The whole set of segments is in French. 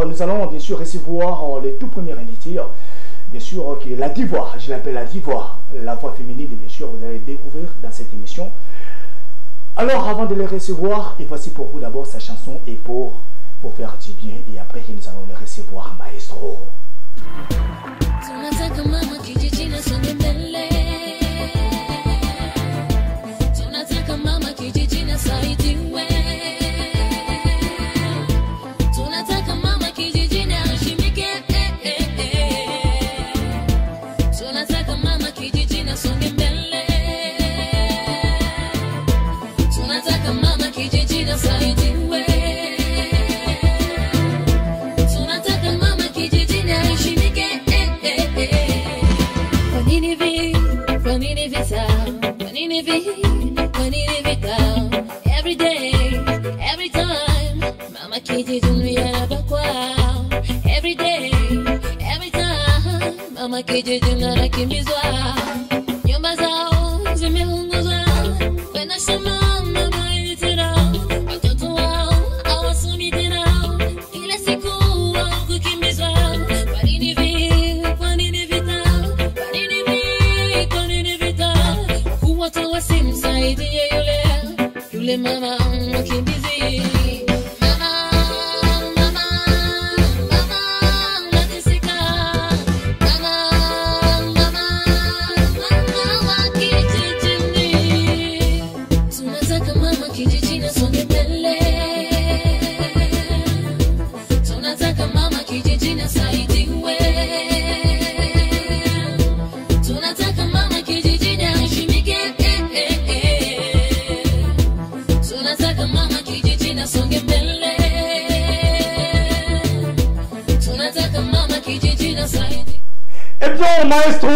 nous allons bien sûr recevoir les tout premiers invités. Bien sûr, la diva, je l'appelle la diva, la voix féminine, bien sûr, vous allez découvrir dans cette émission. Alors, avant de les recevoir, et voici pour vous d'abord sa chanson et pour faire du bien. Et après, nous allons les recevoir, maestro. Every day, every time, mama kiti dunia bakwa. Every day, every time, mama kiti dunia kimizwa. Nyumba zao zimehunguzwa, wanasema mama itira. Watoto wao hawasumi tena, kila siku wao kukimbizwa. Kwa nini vita? Kwa nini vita? Kwa nini vita? Watu wasimsaidie yule mama mkimbizi. Eh bien, maestro,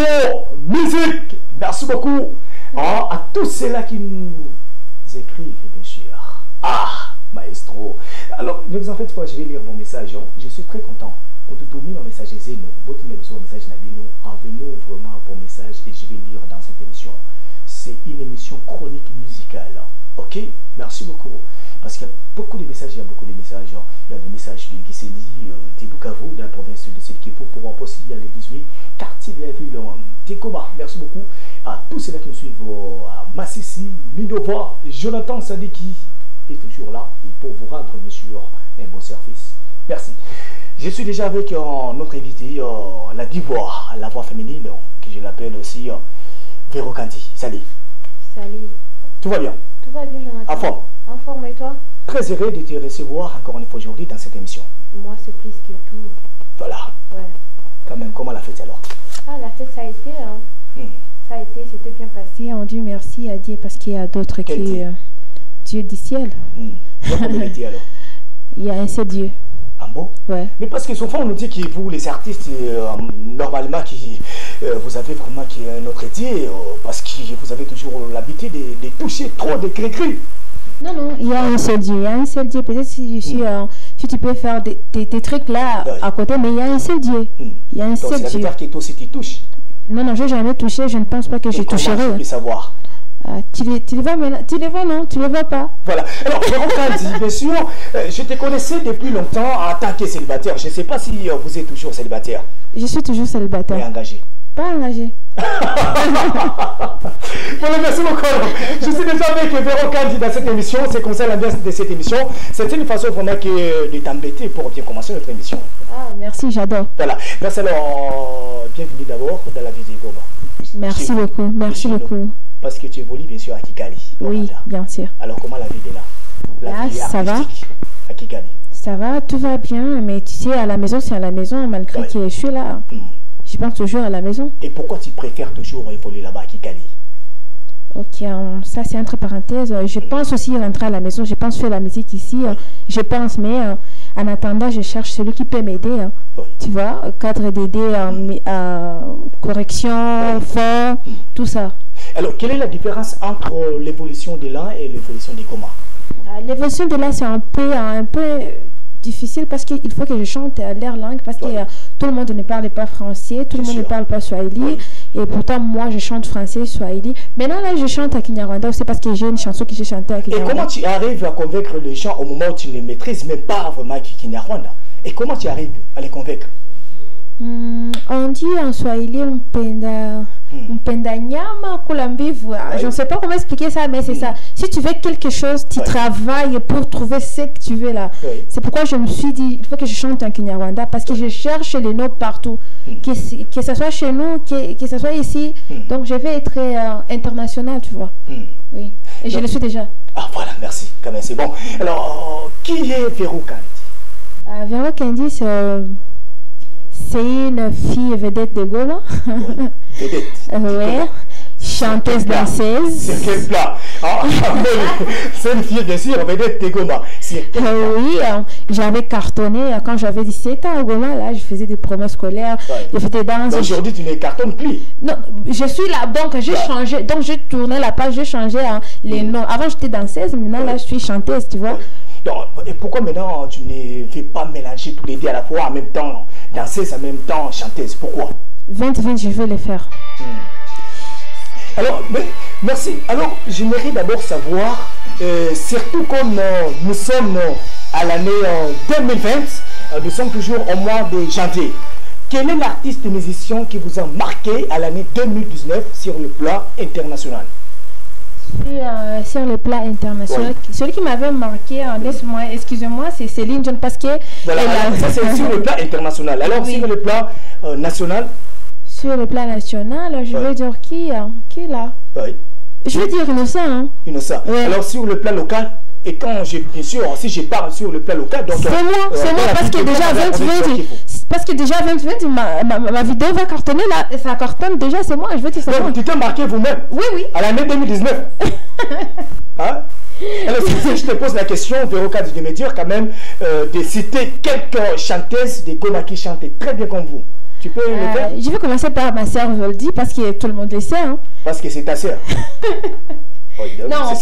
musique, merci beaucoup à tous ceux-là qui nous écrivent, bien sûr. Ah, maestro. Alors, ne vous en faites pas, je vais lire mon message. Je suis très content. On te donne mon message, Zeno. Votre message, Nabino. Envoyez-nous vraiment vos messages et je vais lire dans cette émission. C'est une émission chronique musicale. Ok, merci beaucoup. Parce qu'il y a beaucoup de messages, il y a beaucoup de messages. Il y a des messages de Giseli, de Bukavu, de la province de Sékipo, pour aussi il y a les 18 quartiers de la ville de Goma. Merci beaucoup à tous ceux qui nous suivent, à Massissi, Minova, Jonathan Sadiki est toujours là et pour vous rendre, bien sûr, un bon service. Merci. Je suis déjà avec notre invité, la diva, la voix féminine, que je l'appelle aussi Véro Kandi. Salut. Salut. Tout va bien? Tout va bien, Jonathan. En forme? En forme, et toi? Très heureux de te recevoir encore une fois aujourd'hui dans cette émission. Moi, c'est plus que tout. Voilà. Ouais. Quand même, comment la fête alors? Ah, la fête, ça a été. Hein. Ça a été, c'était bien passé. On dit merci à Dieu parce qu'il y a d'autres qui... Dieu du ciel. Alors? Il y a un seul Dieu. Ah bon? Ouais. Mais parce que souvent on nous dit que vous, les artistes, normalement, vous avez vraiment un autre Dieu, parce que vous avez toujours l'habitude de toucher trop de cris-cris. Non, non, il y a un seul Dieu. Il y a un seul Dieu. Peut-être si tu peux faire des trucs là à côté, mais il y a un seul Dieu. Il y a un seul Dieu. Donc, c'est-à-dire que toi aussi tu touches? Non, non, je n'ai jamais touché. Je ne pense pas que je toucherai. Comment je peux savoir? Tu les vois maintenant? Tu les vois, non? Tu les vois pas? Voilà. Alors, Véro Kandi, bien sûr, je te connaissais depuis longtemps en tant que célibataire. Je ne sais pas si vous êtes toujours célibataire. Je suis toujours célibataire. Et engagé? Pas engagé. Voilà, merci beaucoup. Je suis déjà avec Véro Kandi dans cette émission. C'est comme ça l'ambiance de cette émission. C'est une façon vraiment de t'embêter pour bien commencer notre émission. Ah, merci, j'adore. Voilà. Merci alors. Bienvenue d'abord dans la vie de Goma. Merci beaucoup. Merci beaucoup. Parce que tu évolues bien sûr à Kigali. Oui, bien sûr. Alors comment la vie est là? La vie ça va à Kigali. Ça va, tout va bien, mais tu sais, à la maison, c'est à la maison, malgré que je suis là. Je pense toujours à la maison. Et pourquoi tu préfères toujours évoluer là-bas à Kigali? Ok, ça c'est entre parenthèses. Je pense aussi rentrer à la maison, je pense faire la musique ici. Je pense, mais en attendant, je cherche celui qui peut m'aider. Tu vois, cadre d'aider, correction, fond, tout ça. Alors, quelle est la différence entre l'évolution de l'un et l'évolution des Goma? L'évolution de l'un, c'est un peu difficile parce qu'il faut que je chante à leur langue parce que tout le monde ne parle pas français, tout le monde ne parle pas swahili et pourtant moi je chante français, swahili. Maintenant là je chante à Kinyarwanda aussi parce que j'ai une chanson que j'ai chantée à Kinyarwanda. Et comment tu arrives à convaincre les gens au moment où tu ne maîtrises même pas vraiment Kinyarwanda? Et comment tu arrives à les convaincre? On dit en Swahili mpenda nyama kula mbivu. Je ne sais pas comment expliquer ça, mais c'est ça. Si tu veux quelque chose, tu travailles pour trouver ce que tu veux là. C'est pourquoi je me suis dit, il faut que je chante en Kinyarwanda, parce que je cherche les notes partout. Que ce soit chez nous, que ce soit ici. Donc je vais être international, tu vois. Oui, et je le suis déjà. Ah voilà, merci. Quand même, c'est bon. Alors, qui est Véro Kandi? Véro Kandi, c'est une fille vedette de Goma. Vedette. Ouais. Chanteuse, danseuse. C'est quel plat? C'est une fille, bien sûr, vedette de Goma. Oui, j'avais cartonné quand j'avais 17 ans à Goma. Là, je faisais des promos scolaires. Je faisais des danses. Aujourd'hui, tu ne cartonnes plus. Non, je suis là. Donc, j'ai changé. Donc, j'ai tourné la page, j'ai changé les noms. Avant, j'étais danseuse. Maintenant, là, je suis chanteuse, tu vois. Donc, et pourquoi maintenant tu ne fais pas mélanger tous les deux à la fois, en même temps danseuse, en même temps chanteuse? Pourquoi? 20-20, je vais les faire. Alors, merci. Alors, j'aimerais d'abord savoir, surtout comme nous sommes à l'année 2020, nous sommes toujours au mois de janvier. Quel est l'artiste musicien qui vous a marqué à l'année 2019 sur le plan international? Sur le plat international, celui qui m'avait marqué, excusez-moi, c'est Céline Dion, parce que... Voilà, ça c'est sur le plat international. Alors sur le plat national? Sur le plan national, je veux dire qui est là? Je veux dire Innocent. Hein? Innocent. Alors sur le plan local, et quand bien sûr, si je parle sur le plan local, donc... C'est moi, parce que déjà 2020, parce que déjà 2020, ma vidéo va cartonner là, ça cartonne déjà, c'est moi, je veux dire ça. Donc tu t'es marqué vous-même? Oui. À l'année 2019. Hein? Alors si je te pose la question, Véro Kandi, de me dire quand même, de citer quelques chanteuses de Goma qui chantaient très bien comme vous. Tu peux le faire? Je vais commencer par ma sœur Voldy, parce que tout le monde le sait. Hein. Parce que c'est ta sœur. Non,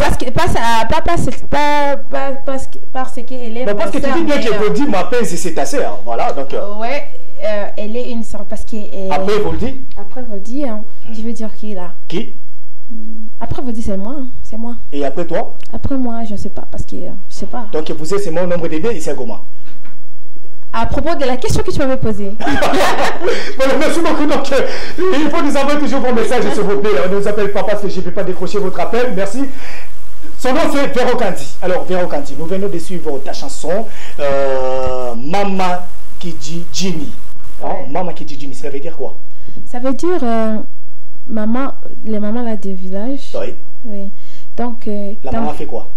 parce qu'elle est. Non, parce que tu dis bien que Voldy m'appelle, c'est ta sœur. Voilà, donc. Ouais, elle est une sœur parce que. Après Voldy? Après Voldy, je veux dire qui là? Qui? Après Voldy, c'est moi. C'est moi. Et après toi? Après moi, je ne sais pas, parce que je sais pas. Donc vous êtes, c'est mon nombre d'idées, c'est comment? À propos de la question que tu m'avais posée. Voilà, merci beaucoup. Donc, il faut nous envoyer toujours vos messages, s'il vous plaît. On ne nous appelle pas parce que je ne peux pas décrocher votre appel. Merci. Son nom, c'est Véro Kandi. Alors, Véro Kandi, nous venons de suivre ta chanson Mama Kiji Jimmy. Mama Kiji Jimmy, ça veut dire quoi? Ça veut dire maman, les mamans là des villages. Oui. Donc, la maman fait quoi?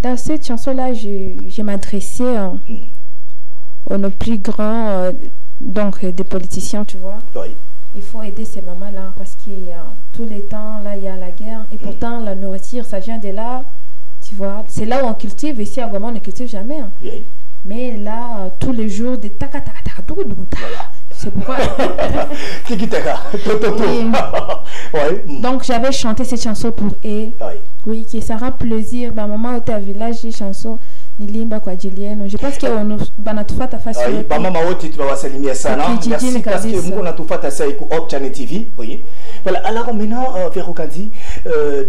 Dans cette chanson-là, je m'adressais aux plus grands, donc des politiciens, tu vois. Il faut aider ces mamans-là parce que tous les temps, là, il y a la guerre. Et pourtant, la nourriture, ça vient de là, tu vois. C'est là où on cultive. Ici, à Goma, on ne cultive jamais. Hein. Mais là, tous les jours, des c'est pourquoi. Donc, j'avais chanté cette chanson pour eux. Oui, que ça rend plaisir. Ma maman était à village, j'ai chanson. Je pense que banatufata fasi mama wote tunawasalimia sana. Merci parce que mko natufata ça iku Hope Channel TV. Oui. Voilà, alors maintenant Véro Kandi,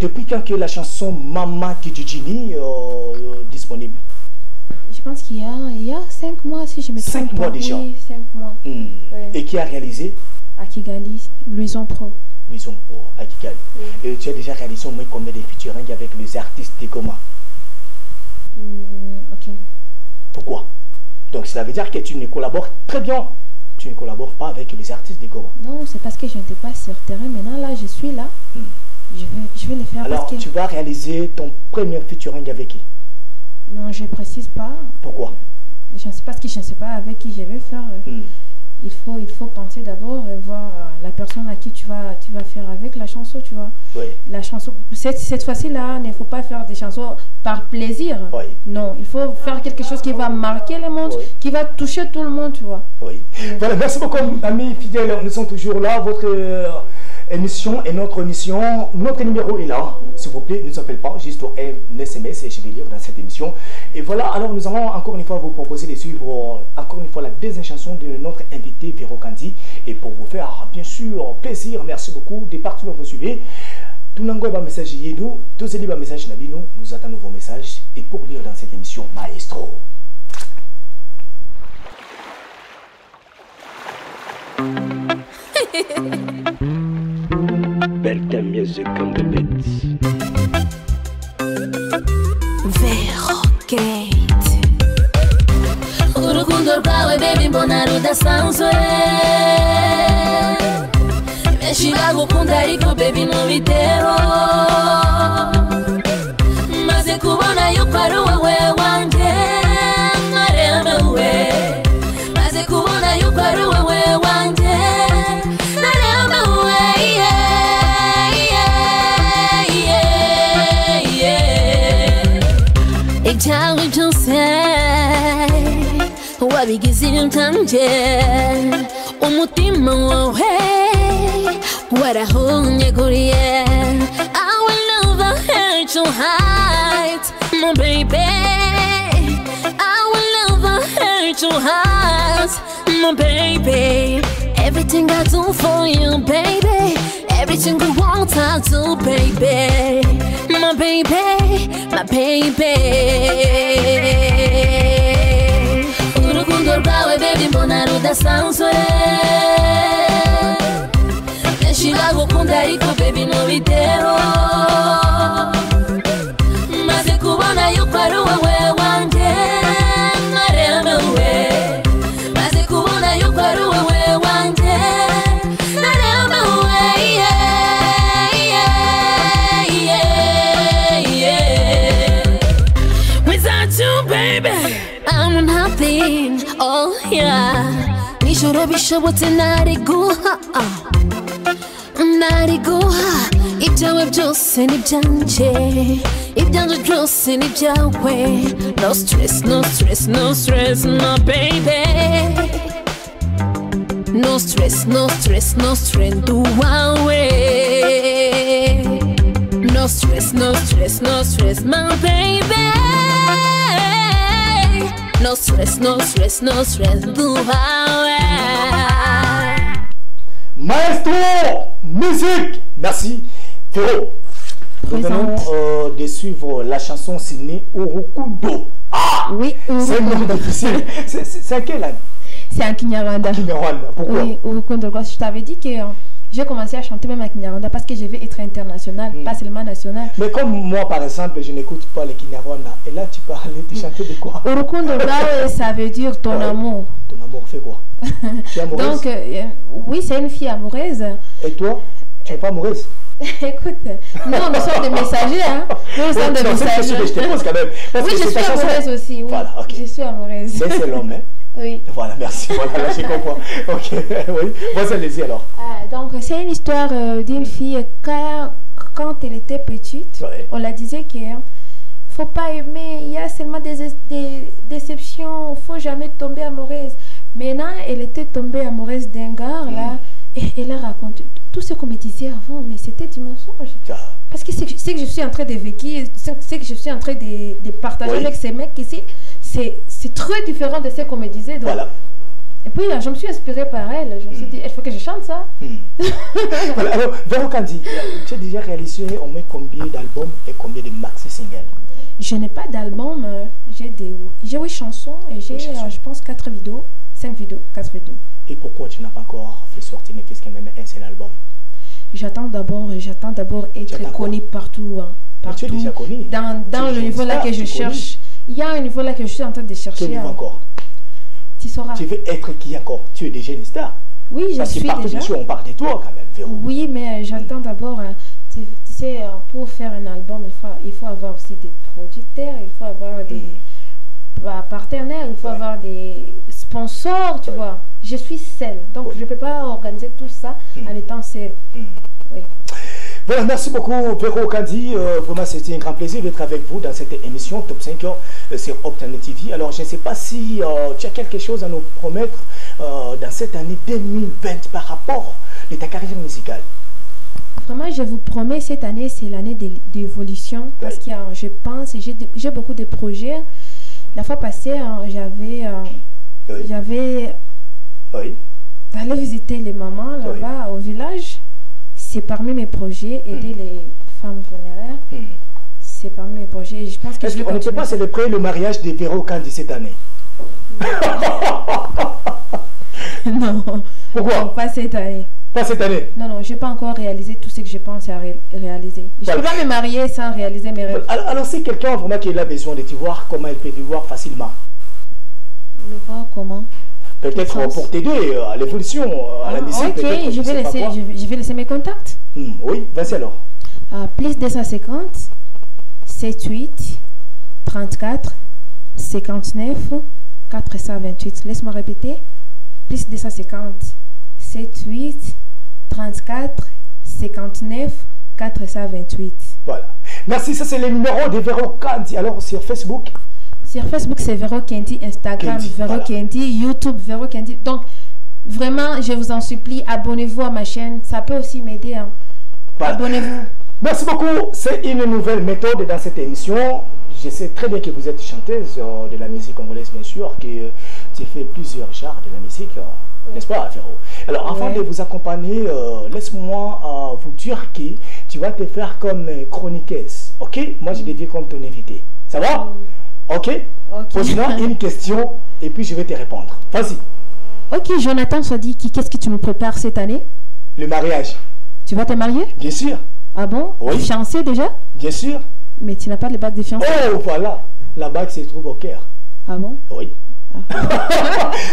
depuis quand que la chanson Mama Kiji Jimmy disponible? Je pense qu'il y a 5 mois si je me trompe. 5 mois déjà. Oui, 5 mois. Et qui a réalisé? À Kigali, Louison Pro. Louison Pro à Kigali. Et tu as déjà réalisé au moins combien de featuring avec les artistes de Goma? Ok. Pourquoi? Donc cela veut dire que tu ne collabores très bien. Tu ne collabores pas avec les artistes de Goma. Non, c'est parce que je n'étais pas sur terrain. Maintenant là, je suis là. Je vais le faire. Alors tu vas réaliser ton premier featuring avec qui? Non, je ne précise pas. Pourquoi? Je ne sais pas parce que je ne sais pas avec qui je vais faire. Il faut penser d'abord et voir la personne à qui tu vas faire avec la chanson, tu vois. La chanson, cette fois-ci-là, il ne faut pas faire des chansons par plaisir. Non, il faut faire quelque chose qui va marquer le monde, qui va toucher tout le monde, tu vois. Voilà, merci beaucoup, amis fidèles. Nous sommes toujours là. Votre émission est notre émission. Notre numéro est là. S'il vous plaît, ne nous appelez pas, juste un SMS et je vais lire dans cette émission. Et voilà, alors nous allons encore une fois vous proposer de suivre encore une fois la deuxième chanson de notre invité Véro Kandi. Et pour vous faire bien sûr plaisir, merci beaucoup des partout où vous suivez. Tout le monde va messager nous, tous les messages nous attendons vos messages et pour lire dans cette émission Maestro. Better music on the beat. Verocate. Urukundo rwawe baby mbona rudasanzwe. Benshi bagukunda ariko baby ntubiteho. Maze kubona yuko ari wowe wanjye naremewe. Maze kubona yuko ari wowe wanjye naremewe. Ibyawe byose wabigize ibyanjye, umutima wawe warahonyeguriye. I will never hurt your heart, my baby. I will never hurt your heart, my baby. Everything I do for you, baby. Everything I want, I do, baby. My baby, my baby. Urukundo rwawe baby mbona rudasanzwe. Benshi bagukunda ariko baby ntubiteho. Maze kubona yuko ari wowe wanjye naremewe. Maze kubona yuko ari wowe wanjye naremewe. Without you baby I'm nothing, oh yeah. Nijoro bishobotse nariguha, nariguha. Ibyawe byose ni byanjye, ibyanjye byose ni byawe. No stress, no stress, no stress, my baby. No stress, no stress, no stress, do away. No stress, no stress, no stress, my baby. No stress, no stress, no stress, do away. Maestro, musique. Merci. Féro, nous venons de suivre la chanson signée Urukundo. Ah Oui, c'est un nom difficile. C'est quelle année? C'est un Kinyarwanda. Kinyarwanda, pourquoi? Oui, Urukundo. Je t'avais dit que j'ai commencé à chanter même à Kinyarwanda parce que je veux être international, pas seulement national. Mais comme moi, par exemple, je n'écoute pas les Kinyarwanda. Et là, tu parlais, tu chantais de quoi? Urukundo, ça veut dire ton amour. Ton amour fait quoi? Tu es amoureuse? Donc, oui, c'est une fille amoureuse. Et toi, tu n'es pas amoureuse? Écoute, nous sommes des messagers, hein. Nous sommes des messagers. Je te pose quand même. Oui, je suis amoureuse aussi. Oui. Voilà, ok. Je suis amoureuse. Mais c'est l'homme, hein? Oui. Voilà, merci. Voilà, là, je comprends. Ok, oui. Vas-y, allez-y alors. Donc, c'est une histoire d'une fille quand elle était petite. Ouais. On la disait qu'il ne faut pas aimer, il y a seulement des déceptions, il ne faut jamais tomber amoureuse. Maintenant, elle était tombée amoureuse d'un gars, là, et elle a raconté tout ce qu'on me disait avant, mais c'était du mensonge. Parce que c'est que je suis en train de vécu, c'est que je suis en train de partager avec ces mecs ici, c'est très différent de ce qu'on me disait. Donc. Voilà. Et puis, je me suis inspirée par elle. Je me suis dit, il faut que je chante ça. Voilà. Alors, Verocandi, tu as déjà réalisé au moins combien d'albums et combien de maxi-singles? Je n'ai pas d'album. J'ai 8 chansons et j'ai, je pense, 4 vidéos. 5 vidéos, 4 vidéos. Et pourquoi tu n'as pas encore fait sortir même un seul album? J'attends d'abord être connu partout. Hein, partout. Tu es déjà connu. Dans le niveau là que je cherche. Il y a un niveau là que je suis en train de chercher. Quel niveau encore? Tu sauras. Tu veux être qui encore? Tu es déjà une star? Oui, je suis déjà. Parce que on parle de toi quand même, Véro. Oui, mais j'attends d'abord. Tu sais, pour faire un album, il faut avoir aussi des producteurs, il faut avoir des partenaires, il faut avoir des sponsors, tu vois. Je suis seule, donc je ne peux pas organiser tout ça en étant seule. Oui. Voilà, merci beaucoup Verocandi. Vraiment, c'était un grand plaisir d'être avec vous dans cette émission Top 5 sur Optane TV. Alors, je ne sais pas si tu as quelque chose à nous promettre dans cette année 2020 par rapport à ta carrière musicale. Vraiment, je vous promets, cette année, c'est l'année d'évolution. Parce que je pense, j'ai beaucoup de projets. La fois passée, j'avais allé visiter les mamans là-bas au village. C'est parmi mes projets, aider les femmes vulnérables. C'est parmi mes projets. Je pense que est-ce qu'on ne peut pas célébrer le mariage de Verocandi cette année? Non, Pourquoi? Pas cette année. Pas cette année. Non, non, je n'ai pas encore réalisé tout ce que je pense à réaliser. Je ne peux pas me marier sans réaliser mes rêves. Alors si quelqu'un vraiment qui a besoin de te voir, comment il peut te voir facilement? Le voir comment? Peut-être pour t'aider à l'évolution, à la musique. Ok, je vais laisser mes contacts. Oui, vas-y alors. Plus 250 78 34 59 428. Laisse-moi répéter. Plus 250 78 34 59 428. Voilà. Merci, ça c'est le numéro de Vero Candy. Alors sur Facebook? Sur Facebook, c'est Vero Candy, Instagram, Candy, Vero voilà. Candy, YouTube, Vero Candy. Donc, vraiment, je vous en supplie, abonnez-vous à ma chaîne. Ça peut aussi m'aider. Hein. Voilà. Abonnez-vous. Merci beaucoup. C'est une nouvelle méthode dans cette émission. Je sais très bien que vous êtes chanteuse de la musique congolaise, bien sûr, que tu fais plusieurs genres de la musique, n'est-ce pas, Véro? Alors, avant de vous accompagner, laisse-moi vous dire que tu vas te faire comme chroniqueuse, ok? Moi, je deviens comme ton invité. Ça va? Ok? Pose-moi une question et puis je vais te répondre. Vas-y. Ok, Jonathan Sadiki, qu'est-ce que tu nous prépares cette année? Le mariage. Tu vas te marier? Bien sûr. Ah bon? Oui. Fiancé déjà? Bien sûr. Mais tu n'as pas de bague de fiancé? Oh, voilà. La bague se trouve au cœur. Ah bon? Oui.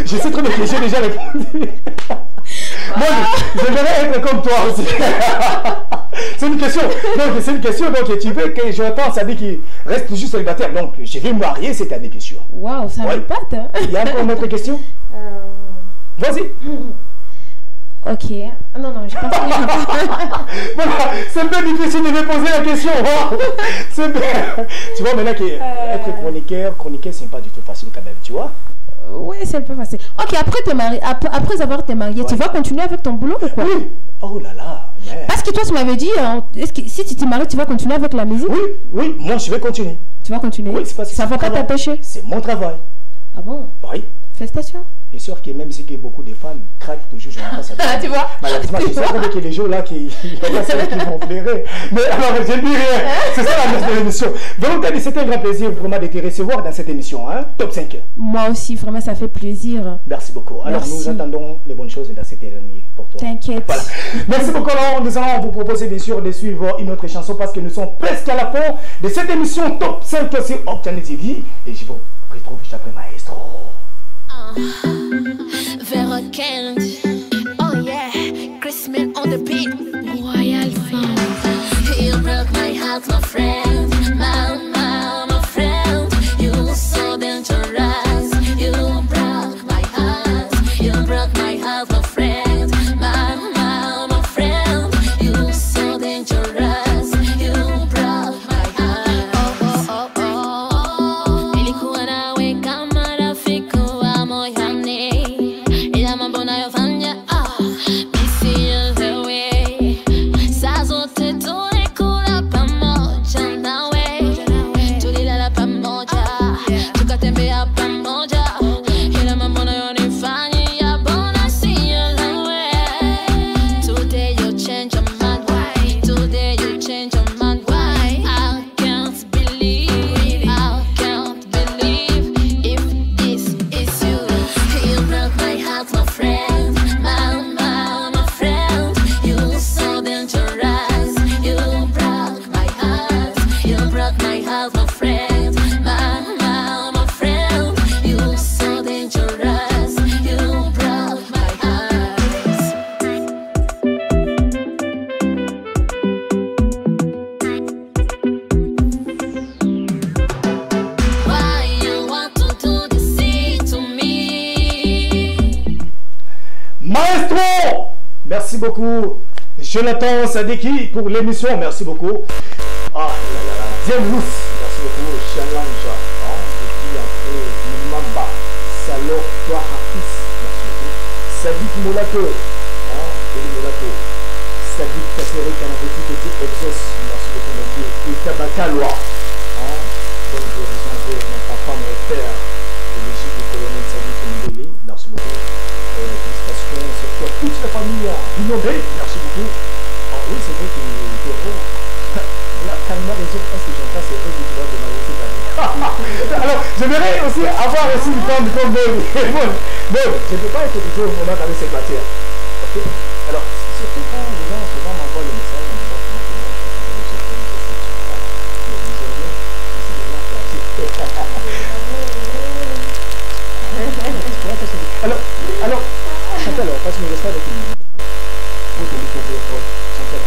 Je sais très bien que j'ai déjà répondu. Moi, j'aimerais être comme toi aussi. C'est une question. Donc, c'est une question. Donc, tu veux que Jonathan Sadiki qu'il reste toujours célibataire. Donc, je vais me marier cette année, bien sûr. Waouh, ça me pâte. Il y a encore une autre question? Vas-y. Ok. Non, non, je pense que... Voilà, c'est un peu difficile de me poser la question. Tu vois, maintenant qu'être chroniqueur, c'est pas du tout facile quand même, tu vois? Oui, c'est un peu facile. Ok, après avoir été marié, tu vas continuer avec ton boulot ou quoi? Oui. Oh là là. Mais... Parce que toi, tu m'avais dit, si tu te maries, tu vas continuer avec la musique? Oui, oui, moi je vais continuer. Tu vas continuer? Oui, c'est parce que ça ne va pas t'empêcher? C'est mon travail. Ah bon? Oui. Félicitations. Bien sûr que même si beaucoup de femmes craquent toujours, tu vois? Malheureusement, je sais très qu'il y a des jours là qui vont pleurer. Mais alors, je ne dis rien. C'est ça la base de l'émission. Donc, c'était un grand plaisir vraiment de te recevoir dans cette émission. Hein? Top 5. Moi aussi, vraiment, ça fait plaisir. Merci beaucoup. Alors, nous attendons les bonnes choses dans cette année pour toi. T'inquiète. Voilà. Merci beaucoup. Alors, nous allons vous proposer bien sûr de suivre une autre chanson parce que nous sommes presque à la fin de cette émission Top 5 sur Optiane TV. Et je vous retrouve juste après Maestro. Vero Candy, oh yeah, Christmas on the beat, Royal Fun. You broke my heart, my friend, my friend. You so dangerous. You broke my heart. You broke my heart, my friend, my friend. You so dangerous. You broke my heart. Oh oh oh oh. Ilikuwa nawe kama rafiki wa moyoni, ila mambo nayofanya misielewi. Saa zote tulikula pamoja nawe, tulilala pamoja, tukatembea pamoja, ila mambo nayonifanyia mbona sielewi. Today you change your mind, why? Today you change your mind, why? I can't believe if this is you. You broke my heart, my friend, my friend. You so dangerous. You broke my heart. You broke my heart, my friend, my friend. You so dangerous. You broke my heart. Why you want to do this to me? Maestro, merci beaucoup. Jonathan Sadiki pour l'émission, merci beaucoup. Ah là là là, Diemous, merci beaucoup. Challenge, depuis après Mamba, Salor, toi Hafiz, merci beaucoup. Sadik Molato, Molato. Sadik Kasseri, Canaveti, Petit Exos, merci beaucoup mon pied. Et Tabakalwa, bonne journée, mon papa, mon père, le légit du colonel Sadik Mbele, merci beaucoup. Félicitations sur toute la famille du Nobel, merci beaucoup. Ah oui, c'est vrai que là, quand il m'a raison, parce que j'entends, c'est vrai que tu vas te marier cette année. Alors, j'aimerais aussi avoir aussi une femme comme elle. Bon, je ne peux pas être toujours au moment avec célibataire. Ok. Alors, surtout quand les gens souvent m'envoient le message, on me dit comment tu vas, je sais pas, mais Nigérien, je suis déjà alors, Chantal, parce que je reste avec une minute. Pour te découvrir, Chantal.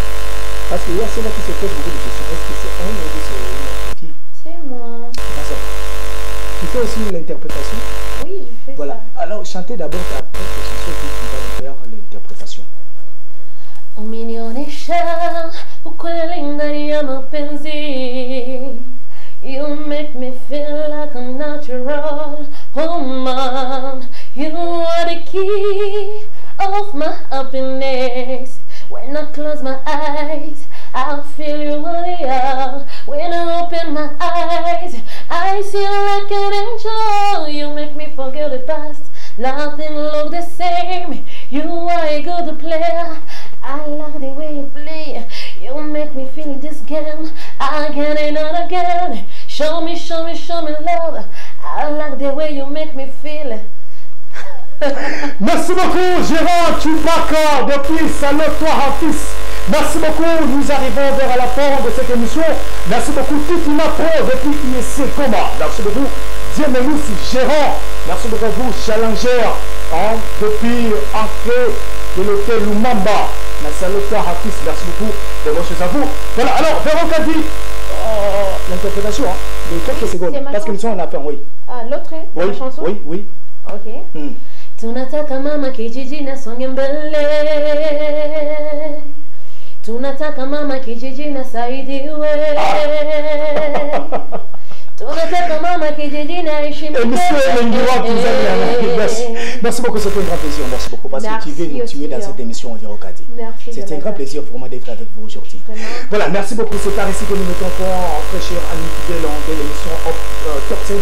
Parce qu'il y a ceux-là qui se posent beaucoup de questions. Est-ce que c'est un ou c'est une autre fille? C'est moi. Tu fais aussi l'interprétation? Oui, je fais voilà. ça. Alors, chantez d'abord ta propre chanson puis tu vas nous faire l'interprétation. Umenionyesha ukweli ndani ya mapenzi. You make me feel like a natural woman. You are the key of my happiness. When I close my eyes, I feel you are. When I open my eyes, I see like an angel. You make me forget the past. Nothing look the same. You are a good player. I like the way you play. You make me feel this game again and again. Show me, show me, show me love. I like the way you make me feel. Merci beaucoup, Gérard Chewbacca, depuis Salotoi Hafiz. Merci beaucoup, nous arrivons vers la fin de cette émission. Merci beaucoup, Titima Pro, depuis ISC Coma. Merci beaucoup, Diemenoussi Gérard. Merci beaucoup à vous, Challenger, depuis Entrée de l'hôtel Lumamba. La Salotua Hafiz, merci beaucoup de vos choses à vous. Voilà, alors, Véro Kadi, l'interprétation, de quelques secondes, parce que nous sommes en affaire, oui. Ah, l'autre, oui, la chanson? Oui, oui. Ok. Tunataka mama kijiji na songe mbele. Tunataka mama kijiji na saidiwe. Tunataka mama kijiji na ishi Monsieur merci beaucoup, c'était un grand plaisir. Merci beaucoup parce que tu viens nous tuer dans cette émission Vérocadi. C'est un grand plaisir vraiment d'être avec vous aujourd'hui. Voilà, merci beaucoup. C'est par ici que nous mettons point, très chers amis fidèles, de l'émission Top 5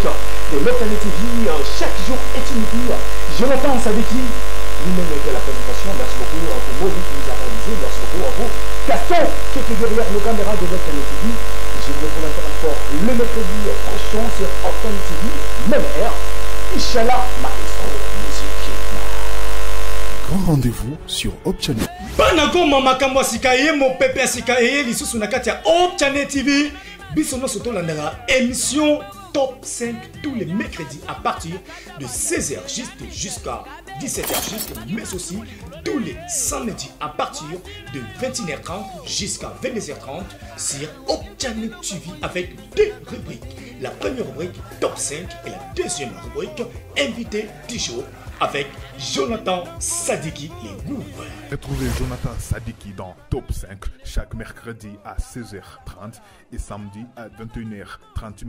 de Localité TV. Chaque jour est une vie. Jonathan Sadiki, lui-même était la présentation. Merci beaucoup à vous, Maudit qui nous a réalisé. Merci beaucoup à vous, Gaston, qui était derrière nos caméras de Localité TV. Je vous retrouve encore le mercredi prochain sur Open TV, même heure. Inch'Allah, Maestro Musique. Grand rendez-vous sur Hope Channel. Banagoma makambo sikaye mo pepe sikaye lisusu na kati ya Hope Channel TV. Bisono soto landara émission Top 5 tous les mercredis à partir de 16h jusqu'à 17h juste, mais aussi tous les samedis à partir de 21h30 jusqu'à 22h30 sur Hope Channel TV avec deux rubriques. La première rubrique Top 5 et la deuxième rubrique Invité du jour avec Jonathan Sadiki les Goûts. Retrouvez Jonathan Sadiki dans Top 5 chaque mercredi à 16h30 et samedi à 21h30.